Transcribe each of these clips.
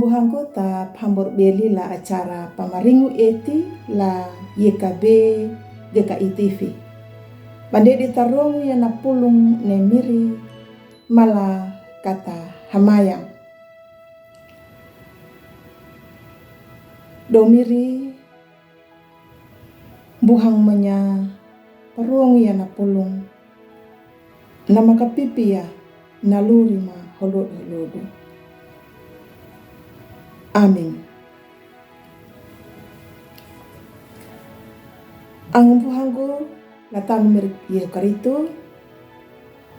Angumbuhangku ta pambor beli la acara pamaringu eti la YKB GKI TV. Bande ditarungu ya napulung nemiri mala kata hamayang. Domiri buhang menya parung ya napulung nama kapipi ya naluri ma holodu. Amin. Ang buhangku latan mirik iya karitu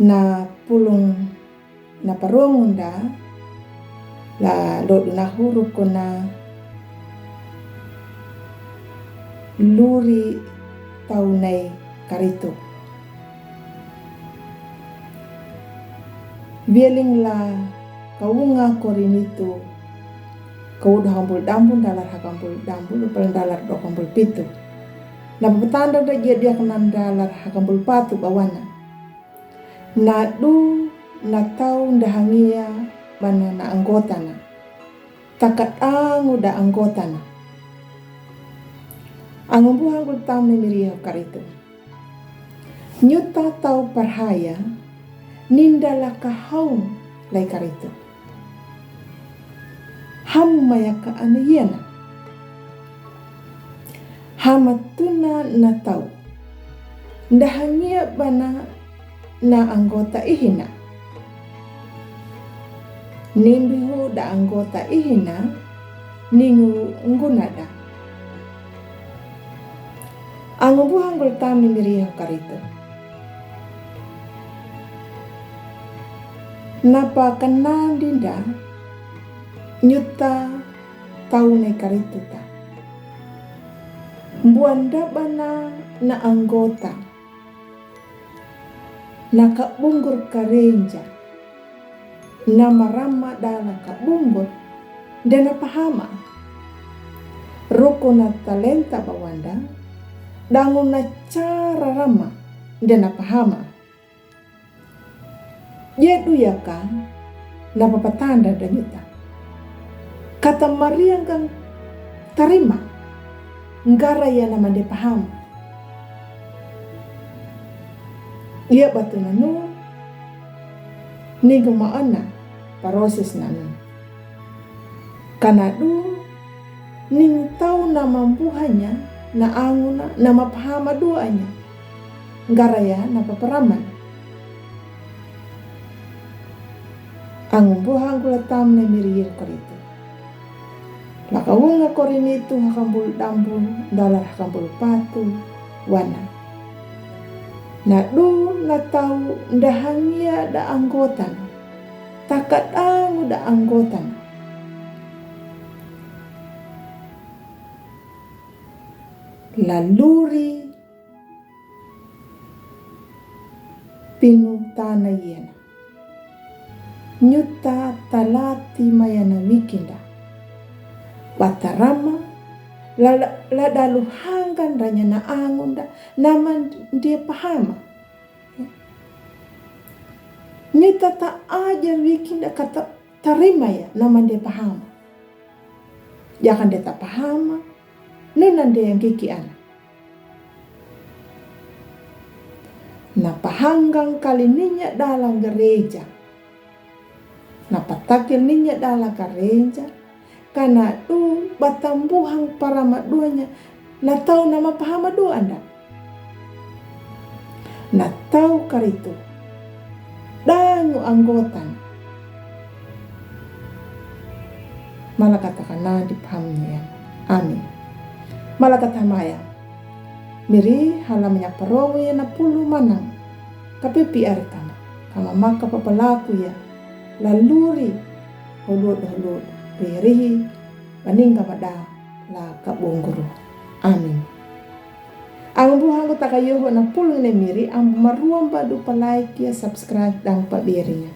na pulung na parungunda la lodu na huruf ko na luri taunay karito. Bieling la kaunga ko rin ito kau hambul dambun dalar hakambul dambul upal dalar dokambul pitu. Na petanda da dia kenan dalar hakambul patu bawana. Na du na tau ndahangia mana na anggota na. Takat angu da anggota na. Angumbu hangul tam ni miriya karito. Nyuta tau parhaya nindala kahaung lai karito. Hamu mayaka aniyana. Hamatuna na tau. Ndahangia bana na anggota ihina. Nimbihu da anggota ihina ningu ngunada. Angumbu hangul tami miriya karito. Napa kenal dinda nyuta taune karito ta. Buanda bana na anggota na kabunggur karenja na marama dala kabunggur dan na pahama roko na talenta bawanda dangun na cara rama dan na pahama yedu ya kan na papatanda dan yuta kata Mariang kang tarima ngara ya nama de paham. Ia batu nanu ni gemaana proses nanu. Kana du ning tau nama mampuhanya na anguna nama pahama duanya. Ngara ya na paparaman. Angung buhang kulatam na miriyir korito. Lakawunga korinitu hakambul dambul dalar hakambul patu wana. Na du na tau ndahangia da anggotan. Takat angu da anggotan. Laluri pinutana yana. Nyuta talati mayana mikinda. Watarama la dalu hanggan ranya na angun da naman dia pahama. Nita ta aja bikin da kata tarima ya naman dia pahama. Jangan dia tak pahama. Nunan dia yang kiki anak. Na pahanggang kali ninya dalam gereja. Na patakil ninya dalam gereja. Karena tu batambuhang para maduanya na tahu nama pahama do anda na tahu karitu dangu anggotan malah katakan na dipahamnya ya. Amin. Malah kata maya miri halamnya parowo ya na pulu manang kapipi aritana kama maka papalaku ya laluri holod beri baning kamada la kabungguru. Amin. Ang buhang ko takayo na pulong na miri ang maruang badu palike ya subscribe dan pabirinya.